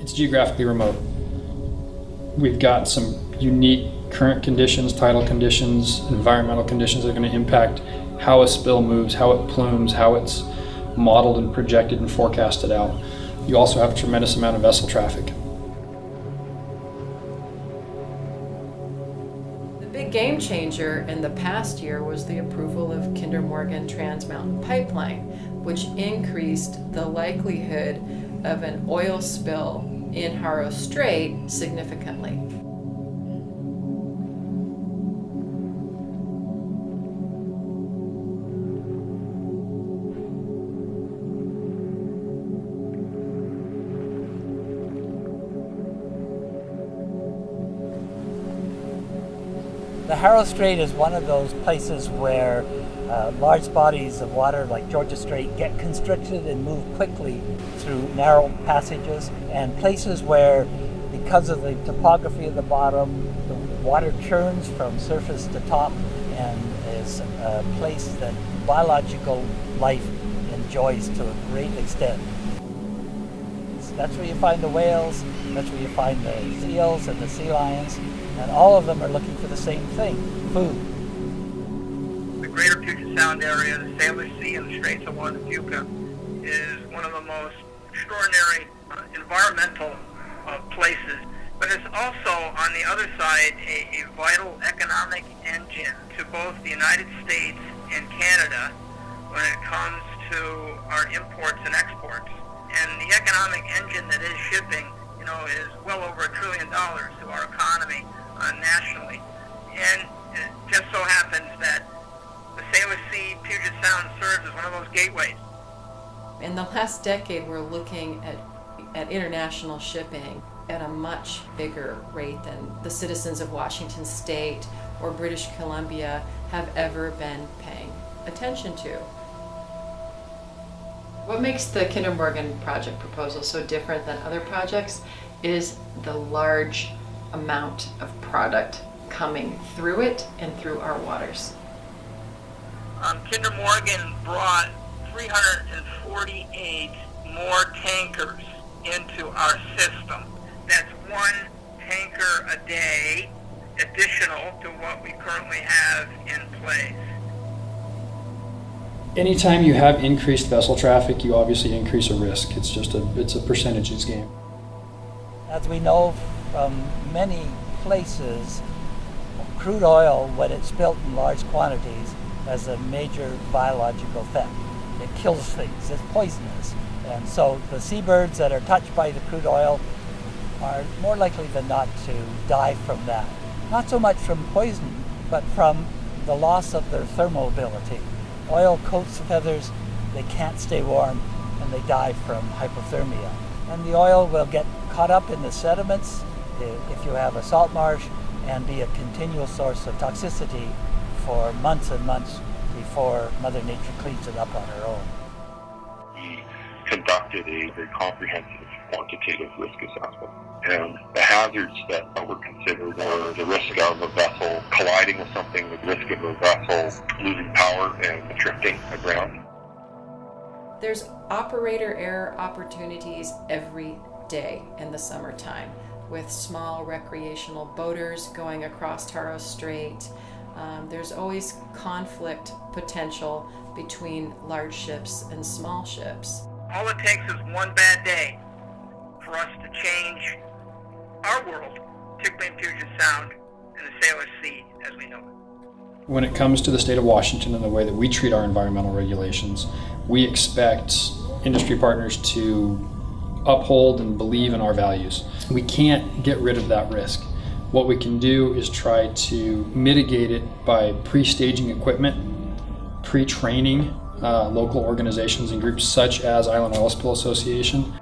It's geographically remote. We've got some unique current conditions, tidal conditions, environmental conditions that are going to impact how a spill moves, how it plumes, how it's modeled and projected and forecasted out. You also have a tremendous amount of vessel traffic. The big game changer in the past year was the approval of Kinder Morgan Trans Mountain Pipeline, which increased the likelihood of an oil spill in Haro Strait significantly. The Haro Strait is one of those places where large bodies of water like Georgia Strait get constricted and move quickly through narrow passages, and places where, because of the topography of the bottom, the water churns from surface to top and is a place that biological life enjoys to a great extent. That's where you find the whales, that's where you find the seals and the sea lions, and all of them are looking for the same thing, food. The greater Puget Sound area, the Salish Sea and the Straits of Juan is one of the most extraordinary environmental places, but it's also, on the other side, a vital economic engine to both the United States and Canada when it comes to our imports and exports. And the economic engine that is shipping, is well over $1 trillion to our economy nationally. And it just so happens that the Salish Sea, Puget Sound serves as one of those gateways. In the last decade, we're looking at international shipping at a much bigger rate than the citizens of Washington State or British Columbia have ever been paying attention to. What makes the Kinder Morgan project proposal so different than other projects is the large amount of product coming through it and through our waters. Kinder Morgan brought 348 more tankers into our system. That's one tanker a day additional to what we currently have in place. Anytime you have increased vessel traffic, you obviously increase a risk. It's a percentages game. As we know from many places, crude oil, when it's spilt in large quantities, has a major biological effect. It kills things, it's poisonous. And so the seabirds that are touched by the crude oil are more likely than not to die from that. Not so much from poison, but from the loss of their thermoability. Oil coats feathers, they can't stay warm, and they die from hypothermia. And the oil will get caught up in the sediments if you have a salt marsh and be a continual source of toxicity for months and months before Mother Nature cleans it up on her own. We conducted a very comprehensive quantitative risk assessment. And the hazards that were considered were the risk of a vessel colliding with something, the risk of a vessel losing power and drifting aground. There's operator error opportunities every day in the summertime with small recreational boaters going across Haro Strait. There's always conflict potential between large ships and small ships. All it takes is one bad day for us to change our world, particularly in Puget Sound and the Salish Sea as we know it. When it comes to the state of Washington and the way that we treat our environmental regulations, we expect industry partners to uphold and believe in our values. We can't get rid of that risk. What we can do is try to mitigate it by pre-staging equipment, pre-training local organizations and groups such as Island Oil Spill Association.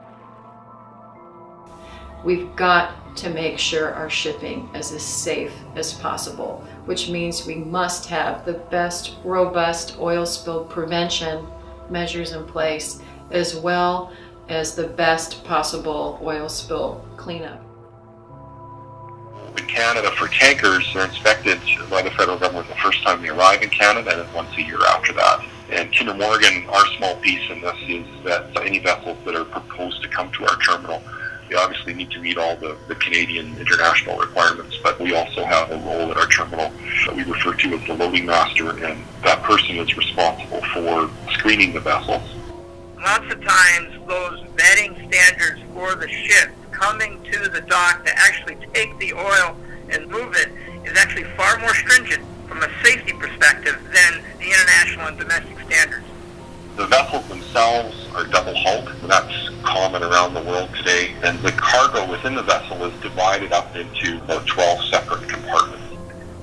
We've got to make sure our shipping is as safe as possible, which means we must have the best robust oil spill prevention measures in place, as well as the best possible oil spill cleanup. In Canada, for tankers, they're inspected by the federal government the first time they arrive in Canada and then once a year after that. And Kinder Morgan, our small piece in this is that any vessels that are proposed to come to our terminal, They obviously need to meet all the Canadian international requirements, but we also have a role at our terminal that we refer to as the loading master, and that person is responsible for screening the vessels. Lots of times those vetting standards for the ship coming to the dock to actually take the oil and move it is actually far more stringent from a safety perspective than the international and domestic standards. The vessels themselves are double hulled. That's common around the world today. And the cargo within the vessel is divided up into about 12 separate compartments.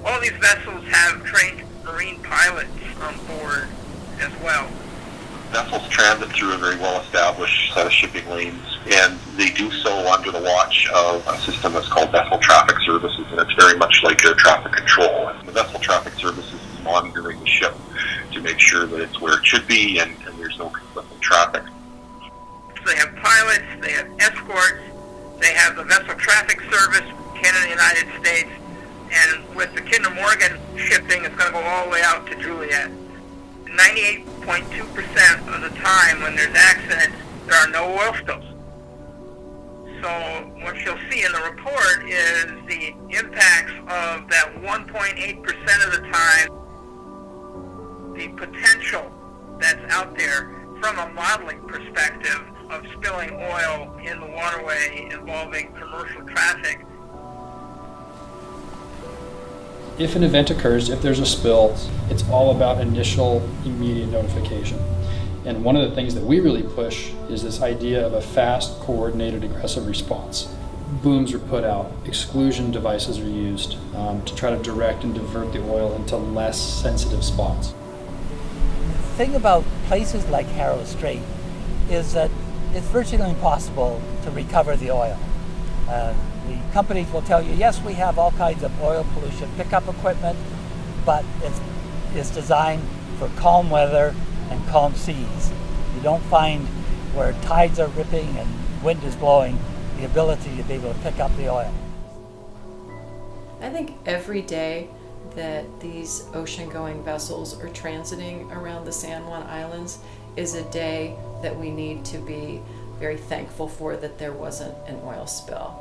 All these vessels have trained marine pilots on board as well. Vessels transit through a very well-established set of shipping lanes, and they do so under the watch of a system that's called Vessel Traffic Services, and it's very much like air traffic control. And the Vessel Traffic Services is monitoring the ship to make sure that it's where it should be and there's no conflicting traffic. So they have pilots, they have escorts, they have the Vessel Traffic Service, Canada and the United States, and with the Kinder Morgan shipping, it's going to go all the way out to Juliet. 98.2% of the time when there's accidents, there are no oil spills. So what you'll see in the report is the impacts of that 1.8% of the time, the potential that's out there from a modeling perspective of spilling oil in the waterway involving commercial traffic. If an event occurs, if there's a spill, it's all about initial immediate notification. And one of the things that we really push is this idea of a fast, coordinated, aggressive response. Booms are put out, exclusion devices are used to try to direct and divert the oil into less sensitive spots. The thing about places like Harrow Strait is that it's virtually impossible to recover the oil. The companies will tell you, yes, we have all kinds of oil pollution pickup equipment, but it's designed for calm weather and calm seas. You don't find where tides are ripping and wind is blowing the ability to be able to pick up the oil. I think every day that these ocean-going vessels are transiting around the San Juan Islands is a day that we need to be very thankful for that there wasn't an oil spill.